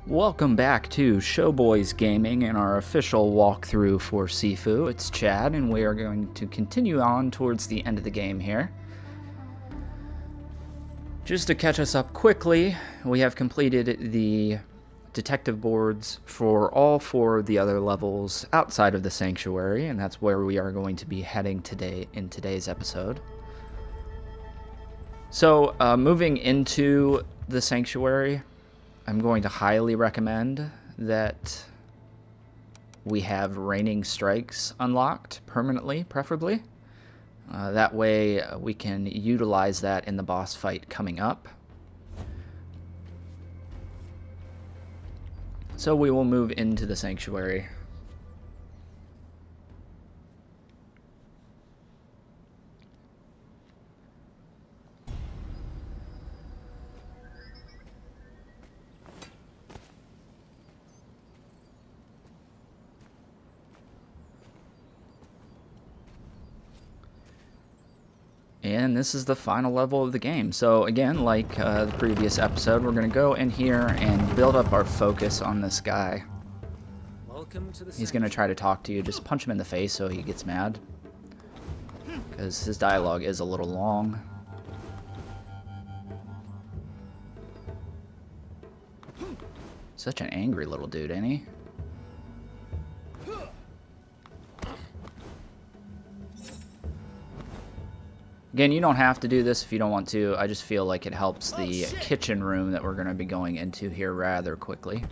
Welcome back to Showboys Gaming and our official walkthrough for Sifu. It's Chad, and we are going to continue on towards the end of the game here. Just to catch us up quickly, we have completed the detective boards for all four of the other levels outside of the sanctuary, and that's where we are going to be heading today in today's episode. So, moving into the sanctuary, I'm going to highly recommend that we have raining strikes unlocked permanently, preferably. That way we can utilize that in the boss fight coming up. So we will move into the sanctuary. And this is the final level of the game. So again, like the previous episode, we're going to go in here and build up our focus on this guy. He's going to try to talk to you. Just punch him in the face so he gets mad, because his dialogue is a little long. Such an angry little dude, ain't he? Again, you don't have to do this if you don't want to. I just feel like it helps the kitchen room that we're going to be going into here rather quickly.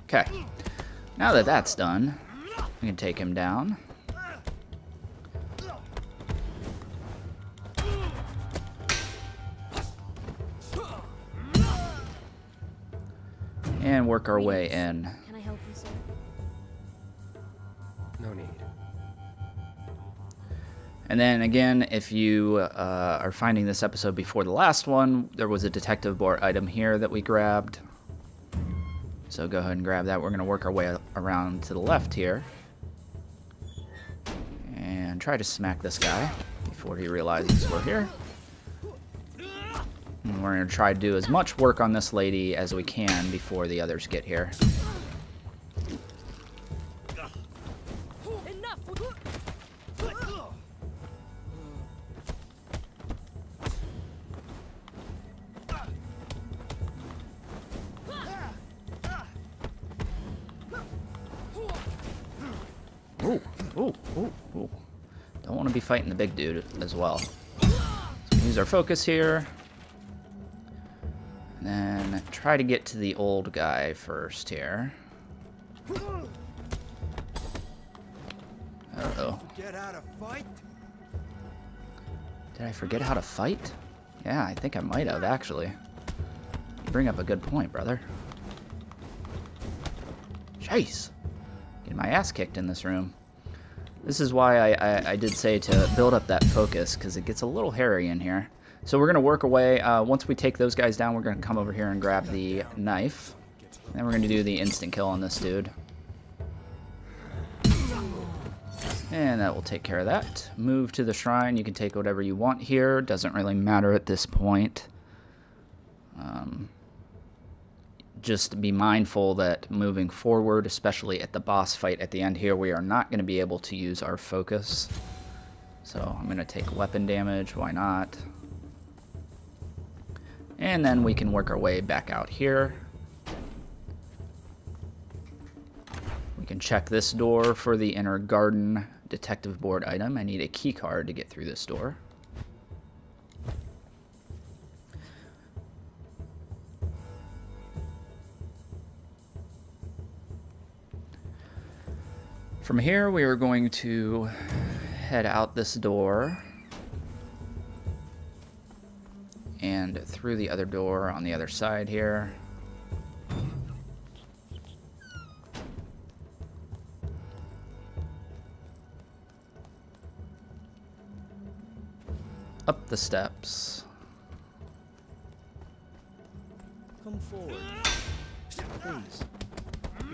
Okay. Now that that's done, we can take him down. And work our way in. Can I help you, sir? No need. And then again, if you are finding this episode before the last one, there was a detective board item here that we grabbed. So go ahead and grab that. We're going to work our way around to the left here and try to smack this guy before he realizes we're here. And we're going to try to do as much work on this lady as we can before the others get here. Ooh. Don't want to be fighting the big dude as well. So use our focus here. And then try to get to the old guy first here. Uh-oh. Did I forget how to fight? Yeah, I think I might have, actually. You bring up a good point, brother. Jeez. Getting my ass kicked in this room. This is why I did say to build up that focus, because it gets a little hairy in here. So we're going to work away. Once we take those guys down, we're going to come over here and grab the knife. And then we're going to do the instant kill on this dude. And that will take care of that. Move to the shrine. You can take whatever you want here. Doesn't really matter at this point. Just be mindful that moving forward, especially at the boss fight at the end here, we are not going to be able to use our focus. So I'm going to take weapon damage. Why not? And then we can work our way back out here. We can check this door for the inner garden detective board item. I need a key card to get through this door. From here, we are going to head out this door and through the other door on the other side here. up the steps. Come forward. Please.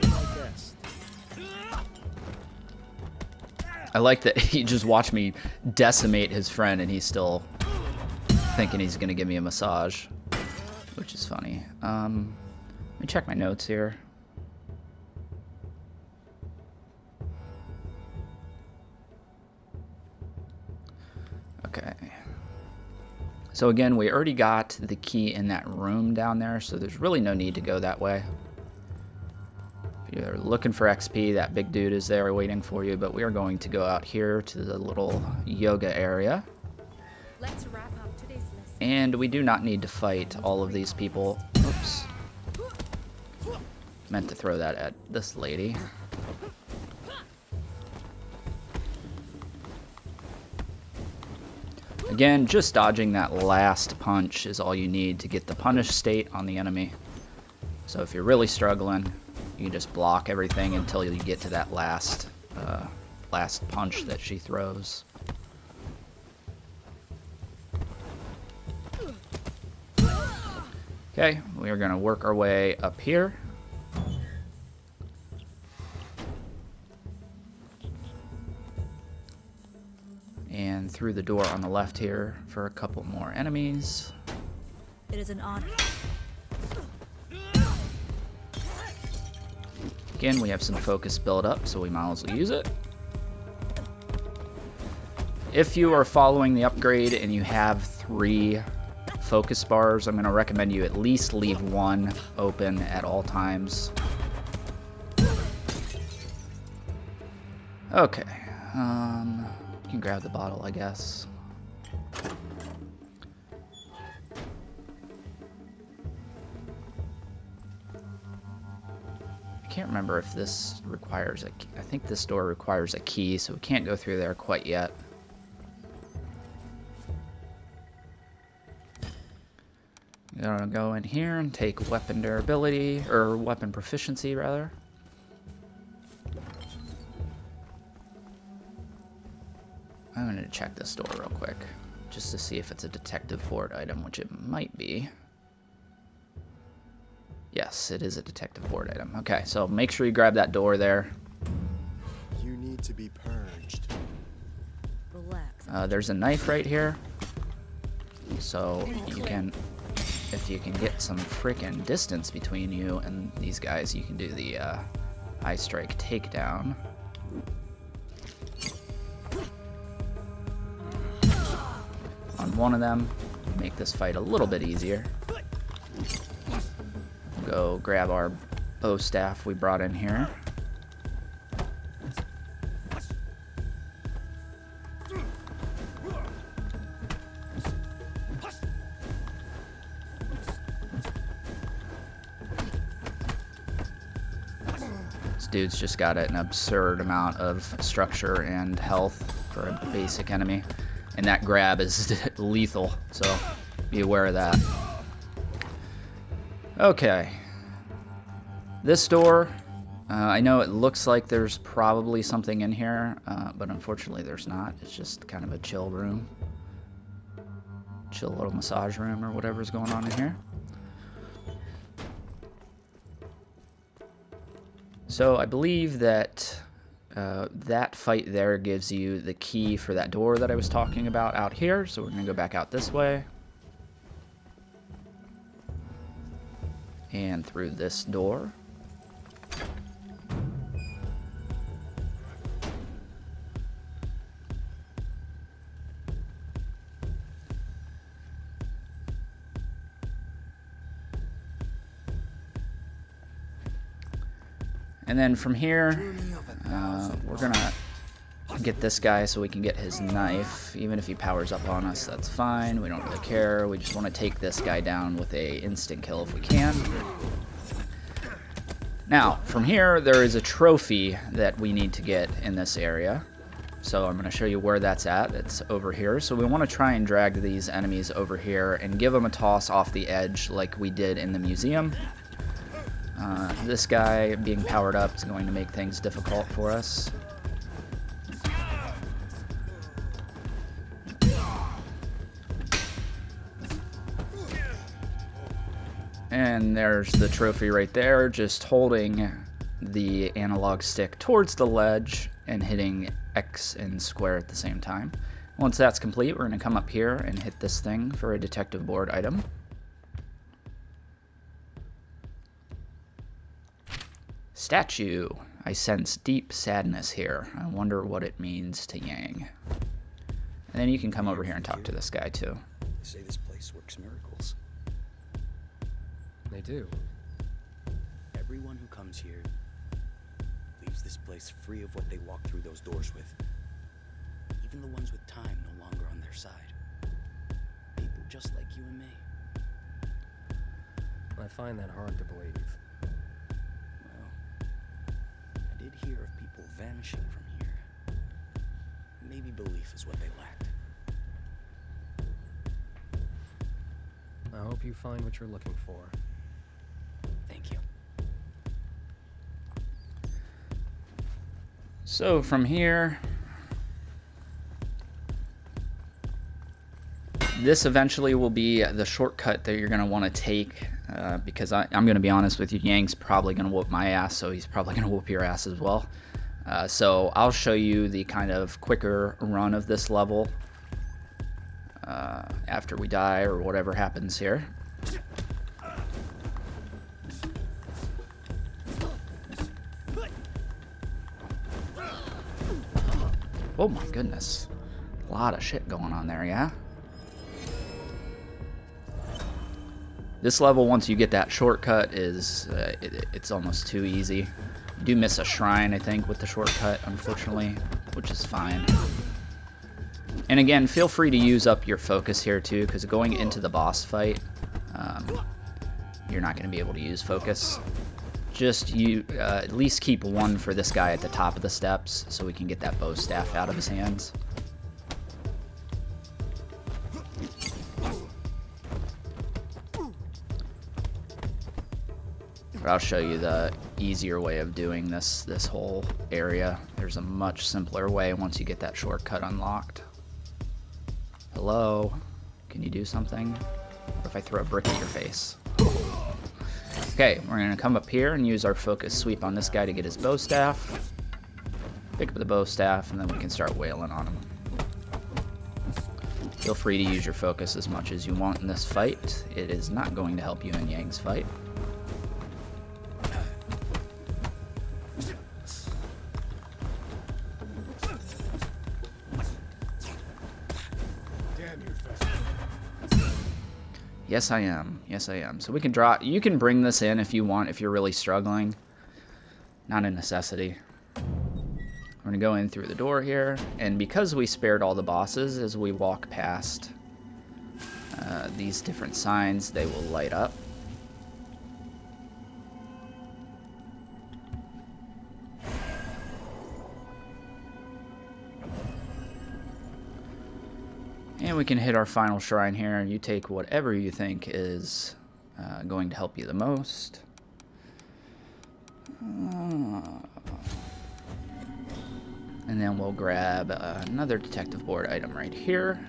You're my guest. I like that he just watched me decimate his friend and he's still thinking he's gonna give me a massage, which is funny. Let me check my notes here. Okay. So again, we already got the key in that room down there, so there's really no need to go that way. If you're looking for XP, that big dude is there waiting for you, but we are going to go out here to the little yoga area. Let's wrap up today's lesson. And we do not need to fight all of these people. Oops. Meant to throw that at this lady. Again, just dodging that last punch is all you need to get the punish state on the enemy. So if you're really struggling, you just block everything until you get to that last punch that she throws. Okay, we are going to work our way up here. And through the door on the left here for a couple more enemies. It is an honor. Again, we have some focus build up, so we might as well use it. If you are following the upgrade and you have 3 focus bars, I'm going to recommend you at least leave 1 open at all times. Okay. You can grab the bottle, I guess. I can't remember if this requires a key. I think this door requires a key, so we can't go through there quite yet. I'm gonna go in here and take weapon durability, or weapon proficiency rather. I'm gonna check this door real quick, just to see if it's a detective board item, which it might be. Yes, it is a detective board item. Okay, so make sure you grab that door there. You need to be purged. Relax. There's a knife right here, so you can, if you can get some freaking distance between you and these guys, you can do the eye strike takedown. On one of them, make this fight a little bit easier. Go grab our bow staff we brought in here. This dude's just got an absurd amount of structure and health for a basic enemy. And that grab is lethal, so be aware of that. Okay. This door, I know it looks like there's probably something in here, but unfortunately there's not. It's just kind of a chill room. Chill little massage room or whatever's going on in here. So I believe that that fight there gives you the key for that door that I was talking about out here. So we're going to go back out this way. And through this door. And then from here, we're gonna get this guy so we can get his knife. Even if he powers up on us, that's fine. We don't really care. We just want to take this guy down with a instant kill if we can. Now, from here, there is a trophy that we need to get in this area. So I'm going to show you where that's at. It's over here. So we want to try and drag these enemies over here and give them a toss off the edge like we did in the museum. This guy being powered up is going to make things difficult for us. And there's the trophy right there, just holding the analog stick towards the ledge and hitting X and square at the same time. Once that's complete, we're going to come up here and hit this thing for a detective board item. Statue. I sense deep sadness here. I wonder what it means to Yang. And then you can come over here and talk to this guy too. They say this place works miracles. They do. Everyone who comes here leaves this place free of what they walk through those doors with. Even the ones with time no longer on their side. People just like you and me. I find that hard to believe. Well, I did hear of people vanishing from here. Maybe belief is what they lacked. I hope you find what you're looking for. Thank you. So from here, this eventually will be the shortcut that you're going to want to take, because I'm going to be honest with you, Yang's probably going to whoop my ass, so he's probably going to whoop your ass as well. So I'll show you the kind of quicker run of this level after we die or whatever happens here. Oh my goodness. A lot of shit going on there, yeah? This level, once you get that shortcut, is it's almost too easy. You do miss a shrine, I think, with the shortcut, unfortunately, which is fine. And again, feel free to use up your focus here too, because going into the boss fight, you're not going to be able to use focus. Just at least keep one for this guy at the top of the steps, so we can get that bow staff out of his hands. But I'll show you the easier way of doing this whole area. There's a much simpler way once you get that shortcut unlocked. Hello? Can you do something? What if I throw a brick at your face? Okay, we're going to come up here and use our focus sweep on this guy to get his bow staff. Pick up the bow staff, and then we can start wailing on him. Feel free to use your focus as much as you want in this fight. It is not going to help you in Yang's fight. Yes, I am. Yes, I am. So we can draw. You can bring this in if you want, if you're really struggling. Not a necessity. We're going to go in through the door here. And because we spared all the bosses, as we walk past these different signs, they will light up. And we can hit our final shrine here, and you take whatever you think is going to help you the most. And then we'll grab another detective board item right here,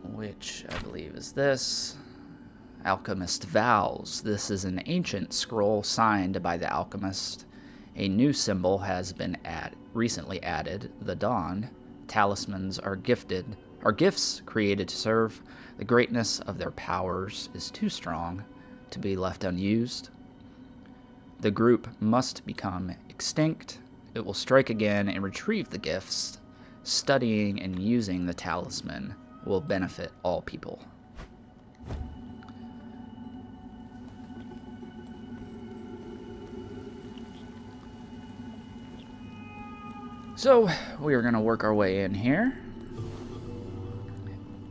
which I believe is this. Alchemist Vows. This is an ancient scroll signed by the alchemist. A new symbol has been recently added, the Dawn. Talismans are gifts created to serve. The greatness of their powers is too strong to be left unused. The group must become extinct. It will strike again and retrieve the gifts. Studying and using the talisman will benefit all people. So, we are going to work our way in here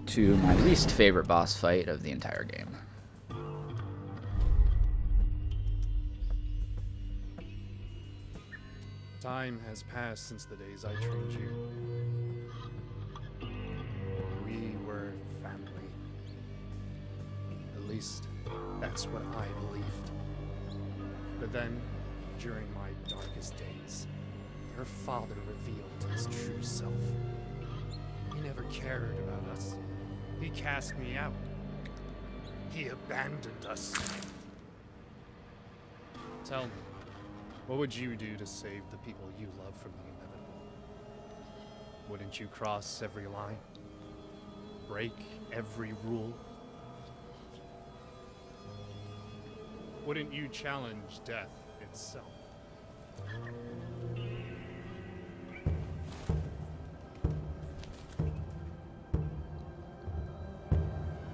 to my least favorite boss fight of the entire game. Time has passed since the days I trained you. We were family. At least, that's what I believed. But then, during my darkest days, her father revealed his true self. He never cared about us. He cast me out, He abandoned us. Tell me, what would you do to save the people you love from the inevitable? Wouldn't you cross every line? Break every rule? Wouldn't you challenge death itself?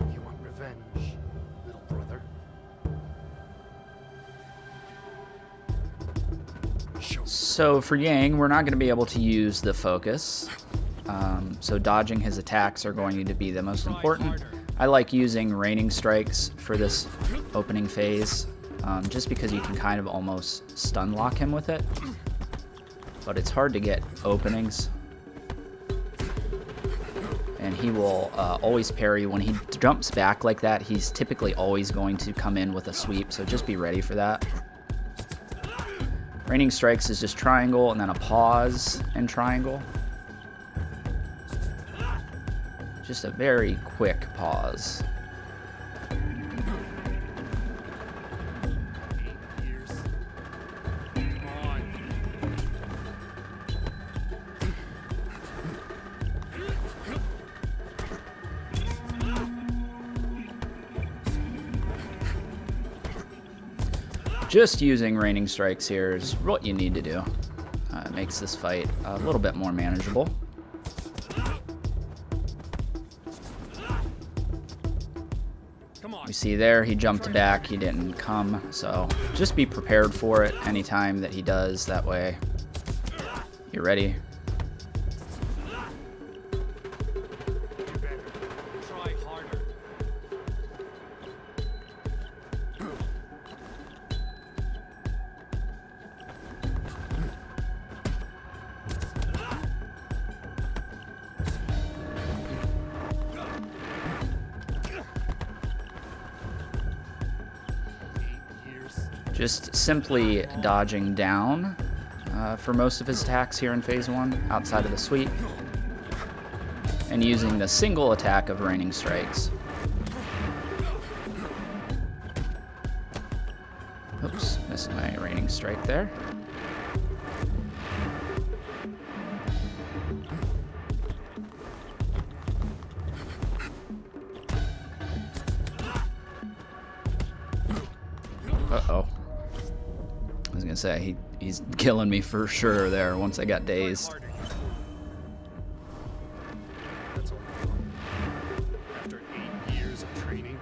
You want revenge, little brother? So for Yang, we're not going to be able to use the focus. So dodging his attacks are going to be the most important. I like using raining strikes for this opening phase, just because you can kind of almost stun lock him with it. But it's hard to get openings. And he will always parry. When he jumps back like that, he's typically always going to come in with a sweep, so just be ready for that. Raining strikes is just triangle and then a pause and triangle. Just a very quick pause. Just using raining strikes here is what you need to do. It makes this fight a little bit more manageable. You see there, he jumped back, he didn't come, so just be prepared for it anytime that he does, that way you're ready. Just simply dodging down for most of his attacks here in Phase 1, outside of the sweep, and using the single attack of raining strikes. Oops, missed my raining strike there. Uh-oh. I was gonna say, he's killing me for sure there once I got dazed. That's all after 8 years of training.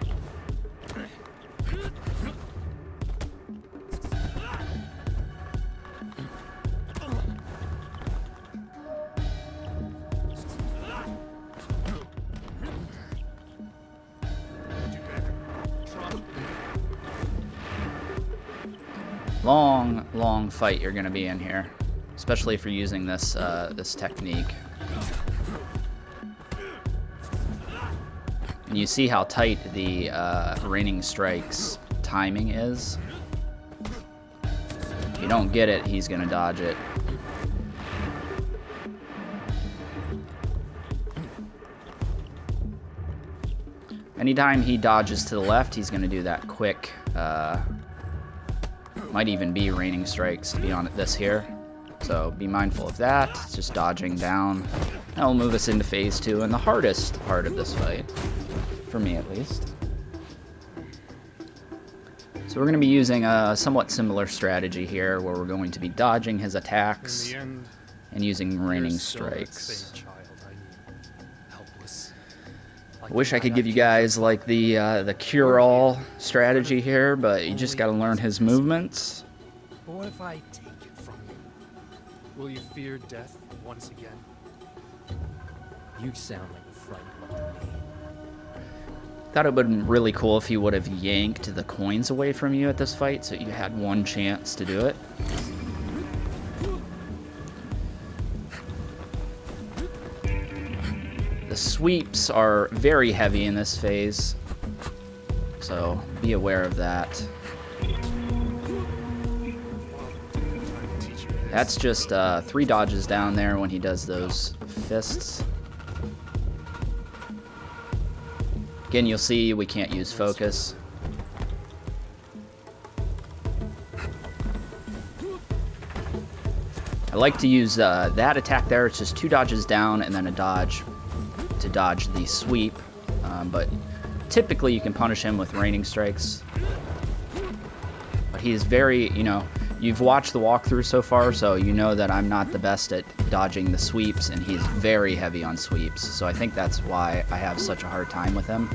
Long fight you're gonna be in here, especially if you're using this this technique. And you see how tight the raining strikes timing is. If you don't get it, he's gonna dodge it. Anytime he dodges to the left, he's gonna do that quick. Might even be raining strikes to be on this here. So be mindful of that. It's just dodging down. That'll move us into Phase 2 and the hardest part of this fight. For me, at least. So we're going to be using a somewhat similar strategy here, where we're going to be dodging his attacks and using raining strikes. I wish I could give you guys like the cure-all strategy here, but you just got to learn his movements. But what if I take it from you? Will you fear death once again? You sound like a frightened one to me. Thought it would have been really cool if he would have yanked the coins away from you at this fight, so you had one chance to do it. The sweeps are very heavy in this phase, so be aware of that. That's just 3 dodges down there when he does those fists. Again, you'll see we can't use focus. I like to use that attack there. It's just 2 dodges down and then a dodge to dodge the sweep. But typically you can punish him with raining strikes. But he is very, you know, you've watched the walkthrough so far, so you know that I'm not the best at dodging the sweeps, and he's very heavy on sweeps. So I think that's why I have such a hard time with him.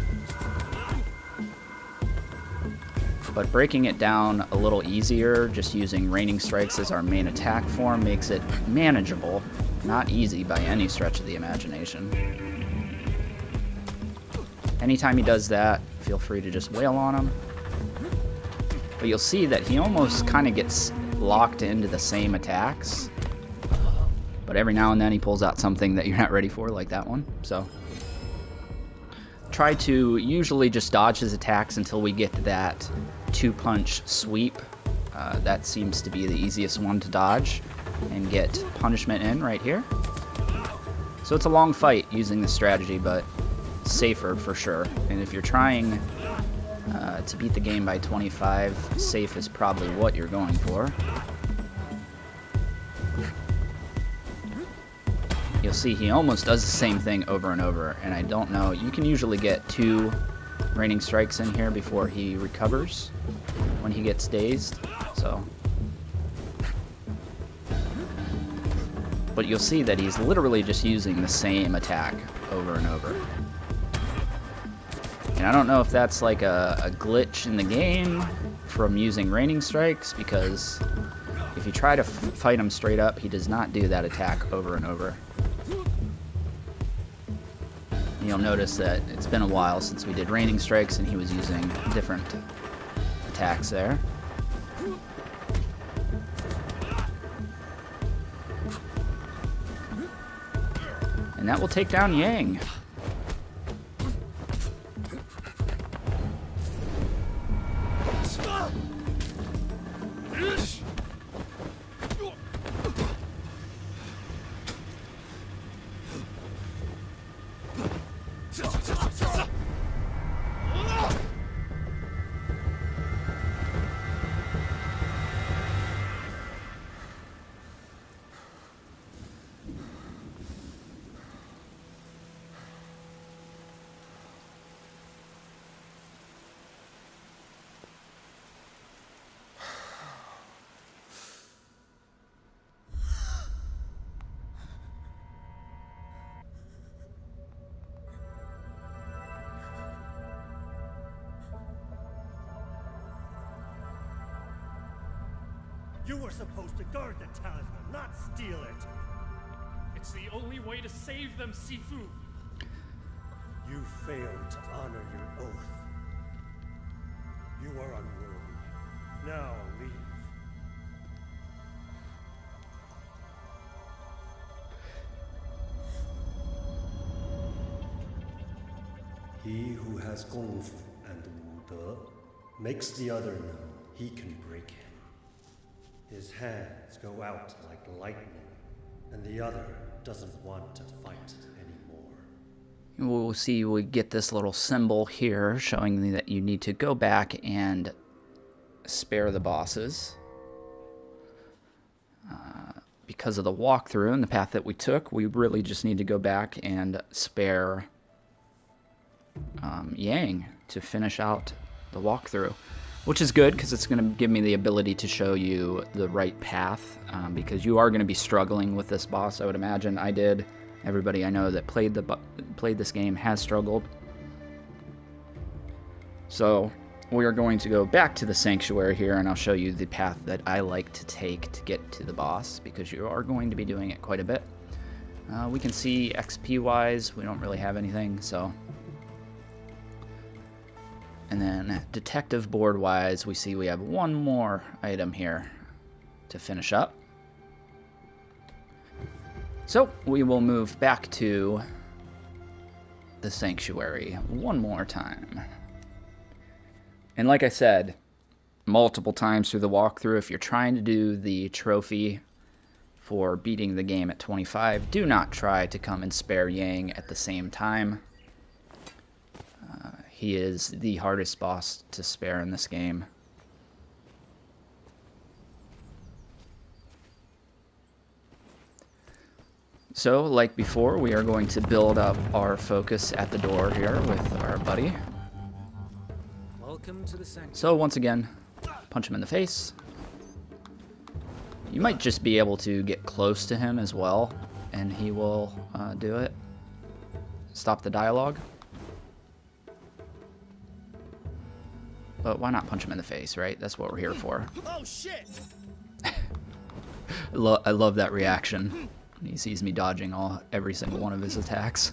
But breaking it down a little easier, just using raining strikes as our main attack form, makes it manageable. Not easy by any stretch of the imagination. Anytime he does that, feel free to just wail on him. But you'll see that he almost kind of gets locked into the same attacks. But every now and then he pulls out something that you're not ready for, like that one. So try to usually just dodge his attacks until we get that 2-punch sweep. That seems to be the easiest one to dodge and get punishment in right here. So it's a long fight using this strategy, but safer for sure. And if you're trying to beat the game by 25, safe is probably what you're going for. You'll see he almost does the same thing over and over, and I don't know, you can usually get 2 raining strikes in here before he recovers when he gets dazed, so. But you'll see that he's literally just using the same attack over and over. And I don't know if that's like a glitch in the game from using raining strikes, because if you try to fight him straight up, he does not do that attack over and over. You'll notice that it's been a while since we did raining strikes and he was using different attacks there. And that will take down Yang. You were supposed to guard the talisman, not steal it. It's the only way to save them, Sifu. You failed to honor your oath. You are unworthy. Now leave. He who has Kung Fu and Wu De makes the other know he can break him. His hands go out like lightning, and the other doesn't want to fight anymore. We'll see we get this little symbol here showing that you need to go back and spare the bosses. Because of the walkthrough and the path that we took, we really just need to go back and spare Yang to finish out the walkthrough. Which is good, because it's going to give me the ability to show you the right path, because you are going to be struggling with this boss, I would imagine. I did. Everybody I know that played this game has struggled. So we are going to go back to the sanctuary here, and I'll show you the path that I like to take to get to the boss, because you are going to be doing it quite a bit. We can see XP-wise, we don't really have anything, so... And then detective board wise, we see we have one more item here to finish up. So we will move back to the sanctuary one more time. And like I said multiple times through the walkthrough, if you're trying to do the trophy for beating the game at 25, do not try to come and spare Yang at the same time. He is the hardest boss to spare in this game. So, like before, we are going to build up our focus at the door here with our buddy. Welcome to the sanctuary. So, once again, punch him in the face. You might just be able to get close to him as well, and he will do it. Stop the dialogue. But why not punch him in the face, right? That's what we're here for. Oh shit! I love that reaction. He sees me dodging every single one of his attacks.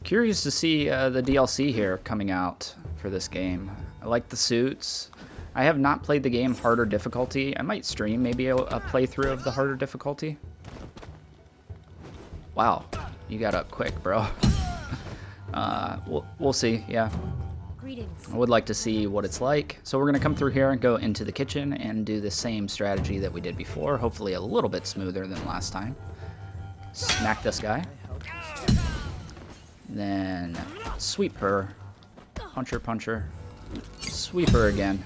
Curious to see the DLC here coming out for this game. I like the suits. I have not played the game harder difficulty. I might stream maybe a playthrough of the harder difficulty. Wow, you got up quick, bro. We'll see, yeah. Greetings. I would like to see what it's like. So we're going to come through here and go into the kitchen and do the same strategy that we did before. Hopefully a little bit smoother than last time. Smack this guy. Then sweep her. Punch her, punch her. Sweep her again.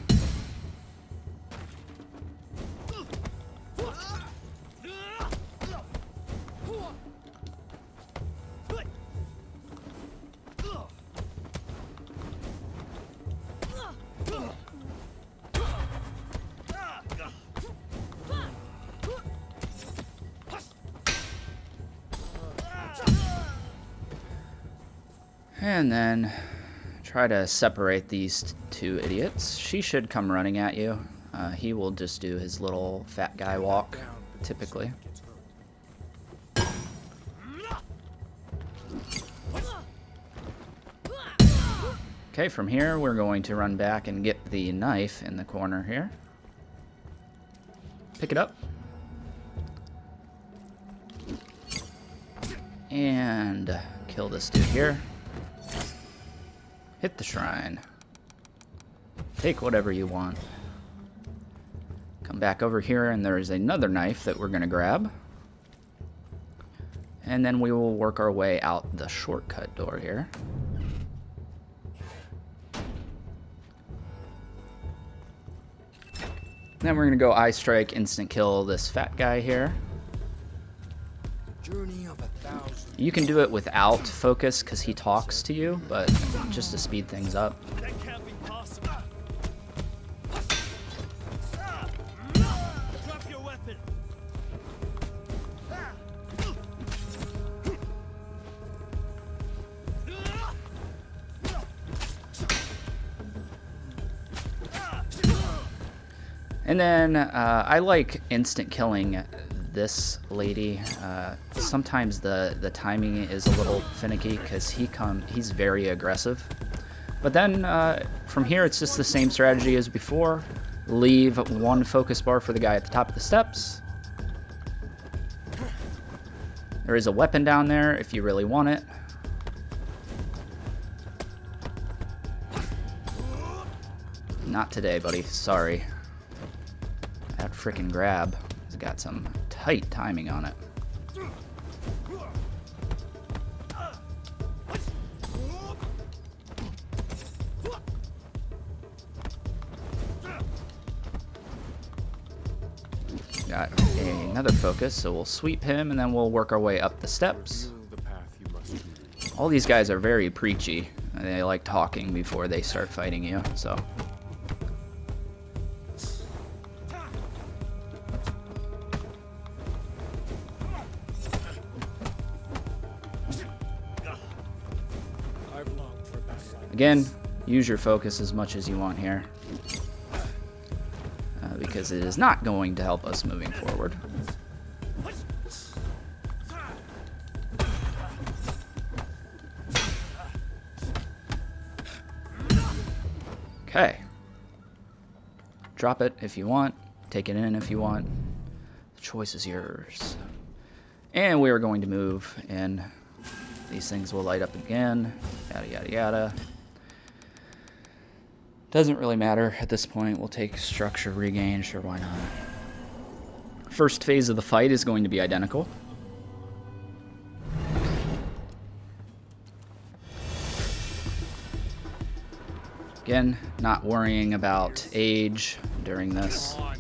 And then try to separate these two idiots. She should come running at you. He will just do his little fat guy walk, typically. Okay, from here we're going to run back and get the knife in the corner here. Pick it up. And kill this dude here. Hit the shrine. Take whatever you want. Come back over here and there is another knife that we're going to grab. And then we will work our way out the shortcut door here. Then we're going to go eye strike, instant kill this fat guy here. Journey of 1,000. You can do it without focus because he talks to you, but just to speed things up. That can't be possible. Drop your weapon. And then I like instant killing this lady. Sometimes the timing is a little finicky because he's very aggressive. But then from here it's just the same strategy as before. Leave one focus bar for the guy at the top of the steps. There is a weapon down there if you really want it. Not today, buddy. Sorry. That frickin' grab has got some tight timing on it. Got another focus, so we'll sweep him and then we'll work our way up the steps. All these guys are very preachy. They like talking before they start fighting you, so. Again, use your focus as much as you want here, because it is not going to help us moving forward. Okay. Drop it if you want, take it in if you want. The choice is yours. And we are going to move in These things will light up again. Yada, yada, yada. Doesn't really matter at this point. We'll take structure regain. Sure, why not? First phase of the fight is going to be identical. Again, not worrying about age during this. Come on.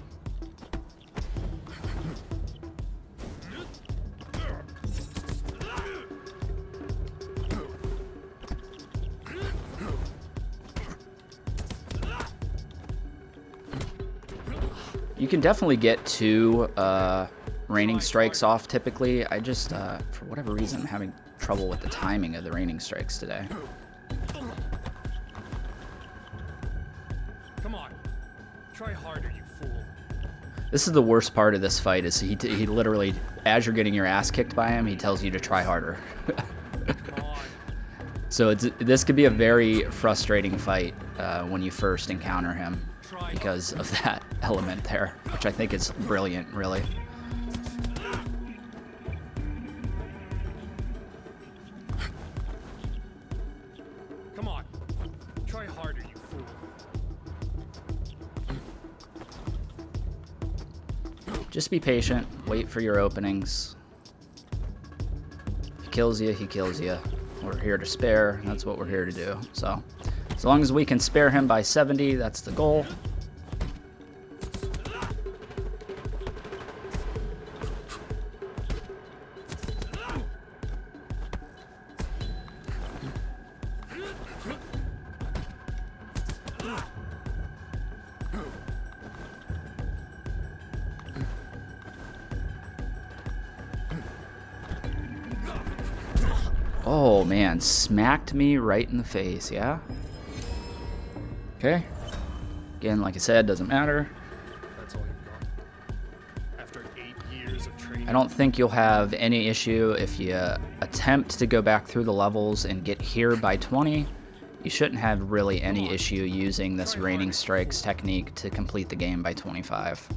You can definitely get 2 raining strikes off typically. I just, for whatever reason, I'm having trouble with the timing of the raining strikes today. Come on. Try harder, you fool. This is the worst part of this fight, is he literally, as you're getting your ass kicked by him, he tells you to try harder. Come on. So this could be a very frustrating fight when you first encounter him, because of that element there, which I think is brilliant, really. Come on. Try harder, you fool. Just be patient, wait for your openings. If he kills you, he kills you. We're here to spare, that's what we're here to do. So, as long as we can spare him by 70, that's the goal. Oh man, smacked me right in the face, yeah? Okay. Again, like I said, doesn't matter. That's all you've got. After 8 years of training. I don't think you'll have any issue if you attempt to go back through the levels and get here by 20. You shouldn't have really any issue using this raining strikes technique to complete the game by 25.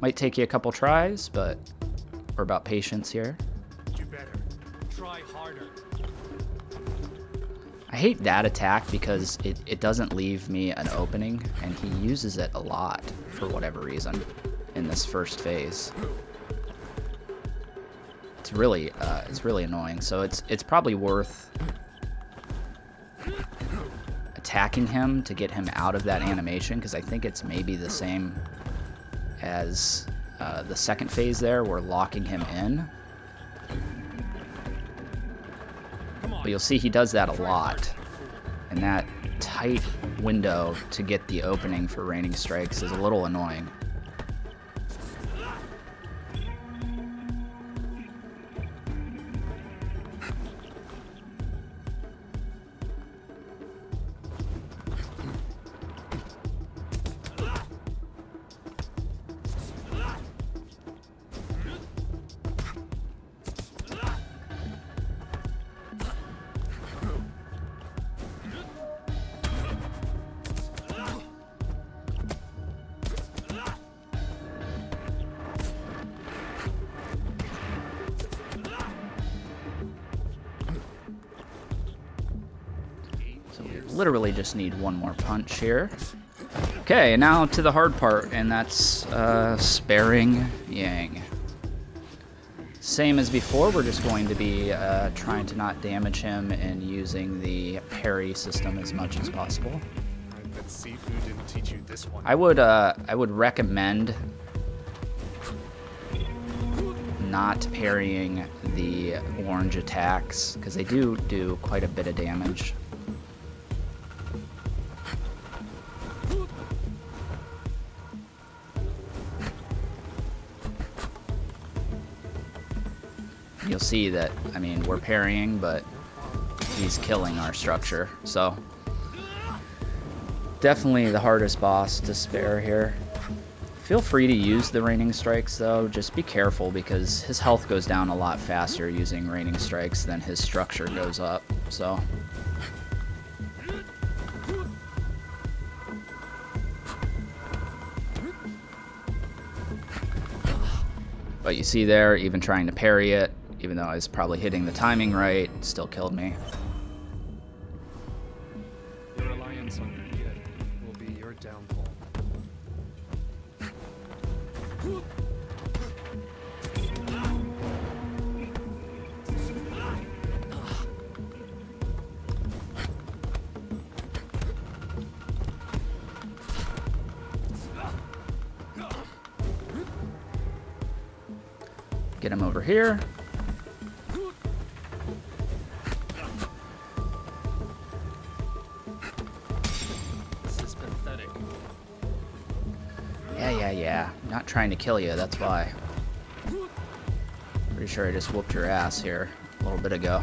Might take you a couple tries, but we're about patience here. Do better. Try harder. I hate that attack because it doesn't leave me an opening, and he uses it a lot for whatever reason in this first phase. It's really annoying. So it's probably worth attacking him to get him out of that animation, because I think it's maybe the same as the second phase there. We're locking him in. But you'll see he does that a lot, and that tight window to get the opening for raining strikes is a little annoying. Literally just need one more punch here. Okay, now to the hard part, and that's sparing Yang. Same as before, we're just going to be trying to not damage him and using the parry system as much as possible. I bet Sifu didn't teach you this one. I would recommend not parrying the orange attacks, because they do quite a bit of damage. You'll see that, I mean, we're parrying, but he's killing our structure. So, definitely the hardest boss to spare here. Feel free to use the raining strikes, though. Just be careful, because his health goes down a lot faster using raining strikes than his structure goes up. So, but you see there, even trying to parry it, Even though I was probably hitting the timing right, it still killed me. Your reliance on your gift will be your downfall. Get him over here. This is pathetic. Yeah. Not trying to kill you, that's why. Pretty sure I just whooped your ass here a little bit ago.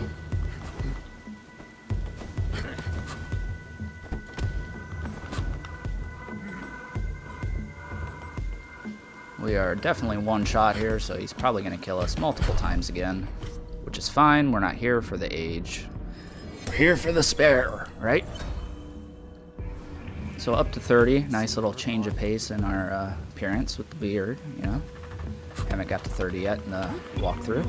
We are definitely one shot here, so he's probably going to kill us multiple times again. Which is fine, we're not here for the age. We're here for the spare, right? So up to 30, nice little change of pace in our appearance with the beard, you know. Haven't got to 30 yet in the walkthrough.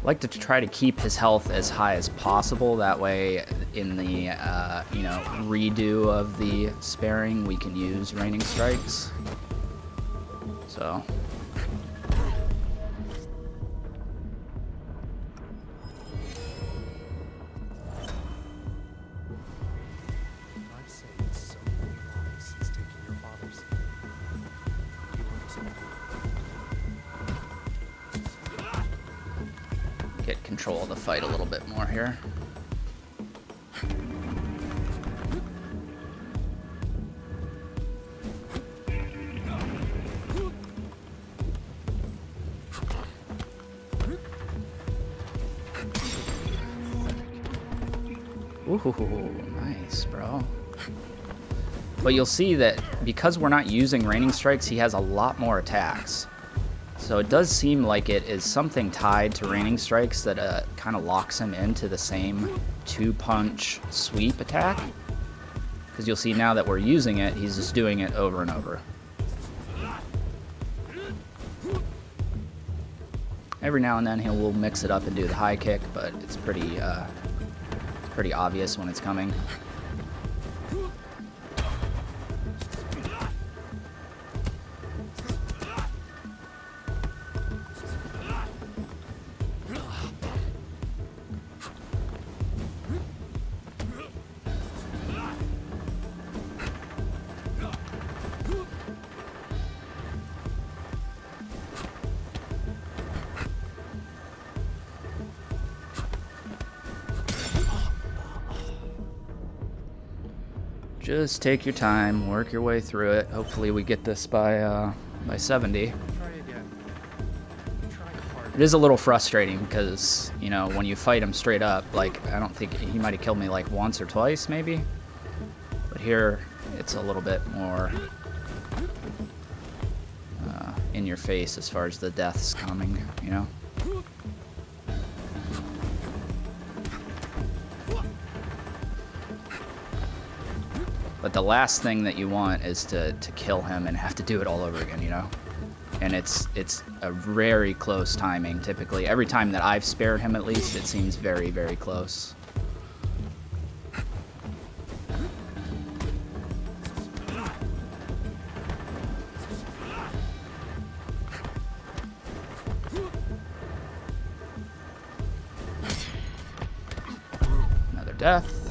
Like to try to keep his health as high as possible. That way, in the you know, redo of the sparing, we can use raining strikes. So. I've saved so many lives since taking your father's. You understand? Get control of the fight a little bit more here. Ooh, nice, bro. But you'll see that because we're not using raining strikes, he has a lot more attacks. So it does seem like it is something tied to raining strikes that kind of locks him into the same two-punch sweep attack. Because you'll see now that we're using it, he's just doing it over and over. Every now and then he will mix it up and do the high kick, but it's pretty obvious when it's coming. Just take your time, work your way through it. Hopefully we get this by 70. Try again. Try harder. It is a little frustrating because, you know, when you fight him straight up, like, I don't think he might have killed me like once or twice, maybe. But here, it's a little bit more in your face as far as the deaths coming, you know? But the last thing that you want is to kill him and have to do it all over again, you know? And it's a very close timing, typically. Every time that I've spared him, at least, it seems very, very close. Another death.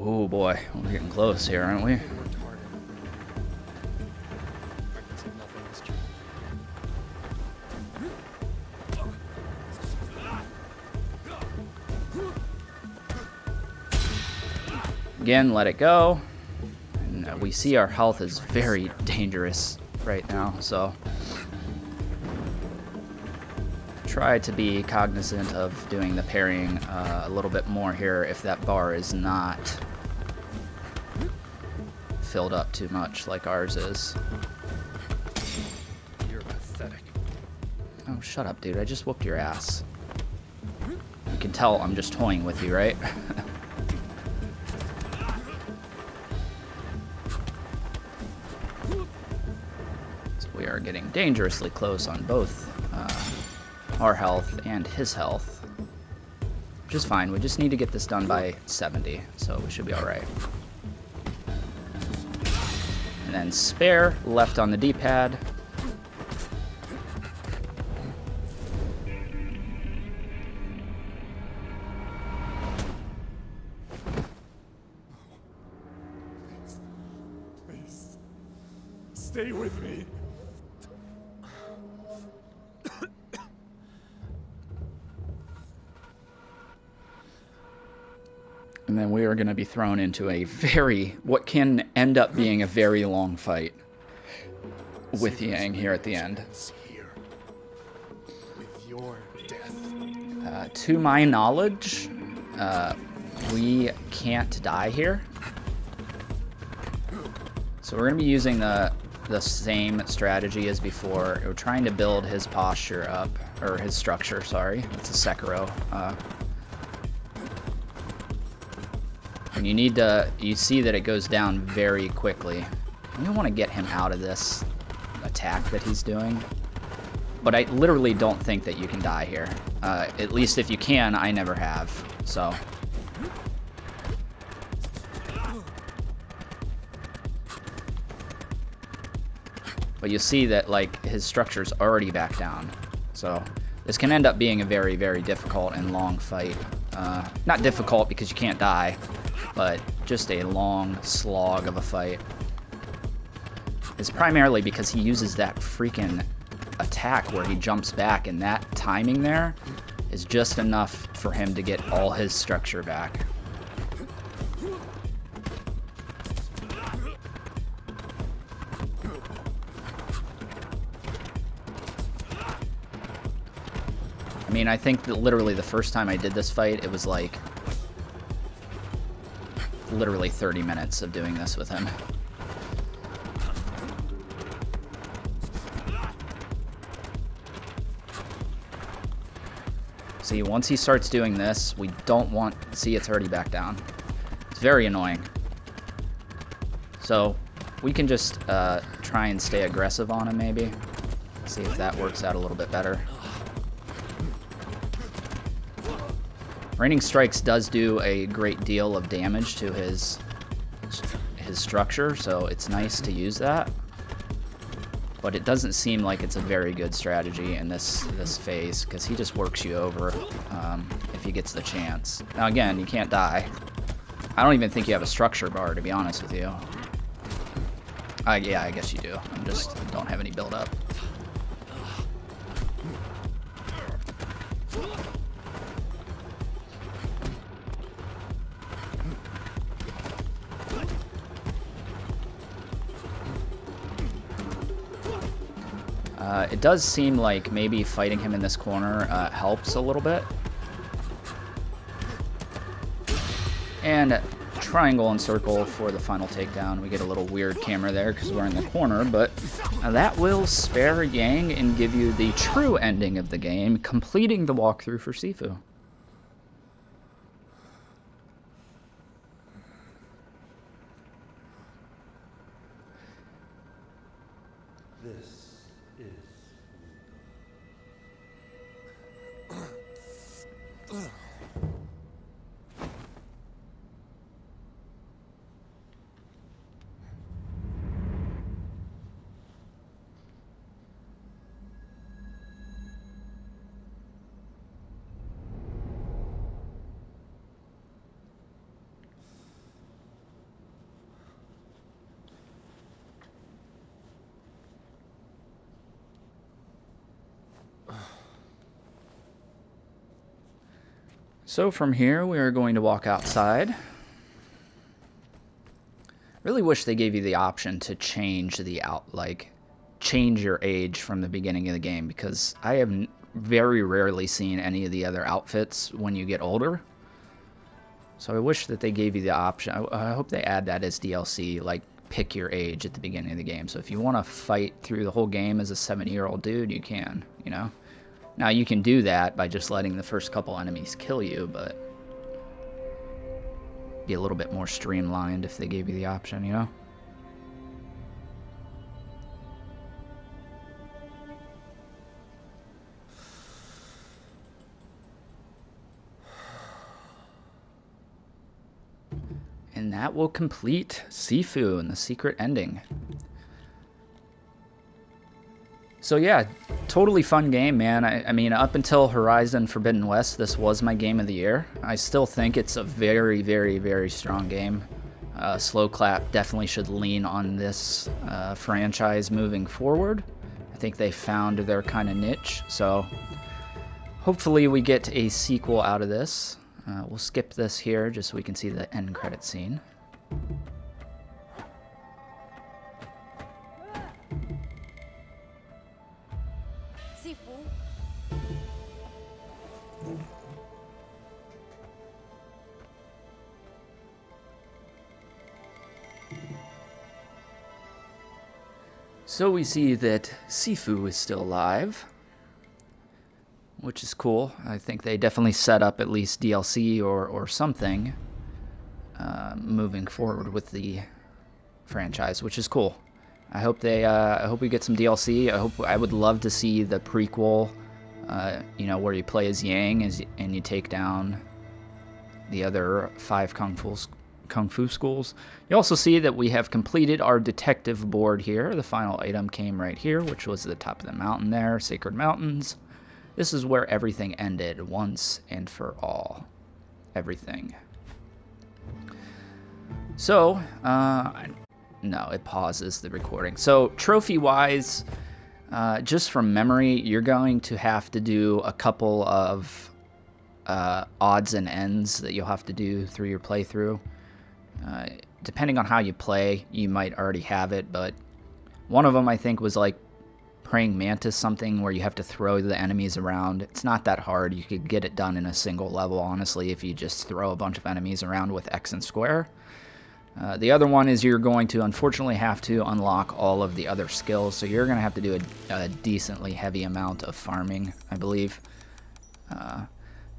Oh boy, we're getting close here, aren't we? Worked harder. I can see nothing has changed. Again, let it go. And we see our health is very dangerous right now, so try to be cognizant of doing the parrying a little bit more here if that bar is not filled up too much like ours is. You're pathetic. Oh, shut up, dude. I just whooped your ass. You can tell I'm just toying with you, right? So we are getting dangerously close on both our health and his health. Which is fine. We just need to get this done by 70, so we should be alright. And then spare, left on the D-pad. Please. Stay with me. And then we are going to be thrown into a what can end up being a very long fight with Yang here at the end. Here. With your death. To my knowledge, we can't die here. So we're going to be using the same strategy as before. We're trying to build his posture up, or his structure, sorry. It's a Sekiro. And you see that it goes down very quickly. We want to get him out of this attack that he's doing. But I literally don't think that you can die here. At least if you can, I never have. So. But you see that, like, his structure's already back down. So this can end up being a very, very difficult and long fight. Not difficult because you can't die, but just a long slog of a fight. It's primarily because he uses that freaking attack where he jumps back, and that timing there is just enough for him to get all his structure back. I mean, I think that literally the first time I did this fight, it was like literally 30 minutes of doing this with him. See, once he starts doing this, we don't want... See, it's already back down. It's very annoying. So, we can just try and stay aggressive on him, maybe. See if that works out a little bit better. Raining Strikes does do a great deal of damage to his structure, so it's nice to use that. But it doesn't seem like it's a very good strategy in this phase, because he just works you over if he gets the chance. Now again, you can't die. I don't even think you have a structure bar, to be honest with you. Yeah, I guess you do. I just don't have any build up. It does seem like maybe fighting him in this corner helps a little bit. And triangle and circle for the final takedown. We get a little weird camera there because we're in the corner, but that will spare Yang and give you the true ending of the game, completing the walkthrough for Sifu. This is So from here, we are going to walk outside. Really wish they gave you the option to change change your age from the beginning of the game, because I have very rarely seen any of the other outfits when you get older. So I wish that they gave you the option. I hope they add that as DLC, like pick your age at the beginning of the game. So if you want to fight through the whole game as a 70-year-old dude, you can, you know? Now, you can do that by just letting the first couple enemies kill you, but be a little bit more streamlined if they gave you the option, you know? And that will complete Sifu and the secret ending. So yeah, totally fun game, man. I mean, up until Horizon Forbidden West, this was my game of the year. I still think it's a very, very, very strong game. Slow Clap definitely should lean on this franchise moving forward. I think they found their kind of niche, so hopefully we get a sequel out of this. We'll skip this here just so we can see the end credit scene. Sifu. So we see that Sifu is still alive, which is cool. I think they definitely set up at least DLC or something moving forward with the franchise, which is cool. I hope we get some DLC. I would love to see the prequel, you know, where you play as Yang and you take down the other 5 kung fu schools. You also see that we have completed our detective board here. The final item came right here, which was the top of the mountain there, Sacred Mountains. This is where everything ended once and for all. Everything. So, no, it pauses the recording. So, trophy-wise, just from memory, you're going to have to do a couple of odds and ends that you'll have to do through your playthrough. Depending on how you play, you might already have it, but one of them I think was like Praying Mantis, something where you have to throw the enemies around. It's not that hard. You could get it done in a single level, honestly, if you just throw a bunch of enemies around with X and square. The other one is you're going to unfortunately have to unlock all of the other skills, so you're going to have to do a decently heavy amount of farming, I believe.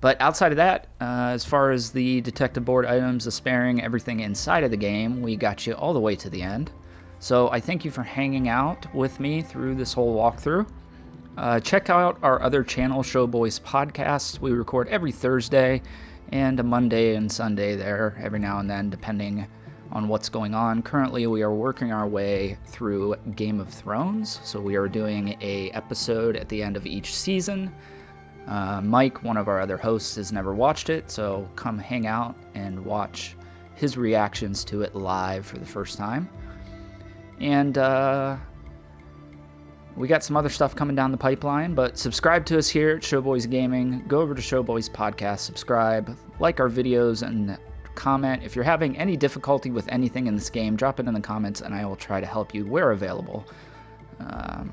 But outside of that, as far as the detective board items, the sparing, everything inside of the game, we got you all the way to the end. So I thank you for hanging out with me through this whole walkthrough. Check out our other channel, Showboys Podcast. We record every Thursday and a Monday and Sunday there every now and then, depending on what's going on. Currently, we are working our way through Game of Thrones, so we are doing an episode at the end of each season. Mike, one of our other hosts, has never watched it, so come hang out and watch his reactions to it live for the first time. And we got some other stuff coming down the pipeline, but subscribe to us here at Showboys Gaming. Go over to Showboys Podcast, subscribe, like our videos, and comment. If you're having any difficulty with anything in this game, drop it in the comments and I will try to help you where available. I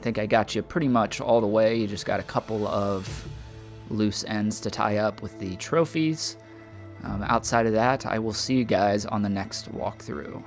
think I got you pretty much all the way. You just got a couple of loose ends to tie up with the trophies. Outside of that, I will see you guys on the next walkthrough.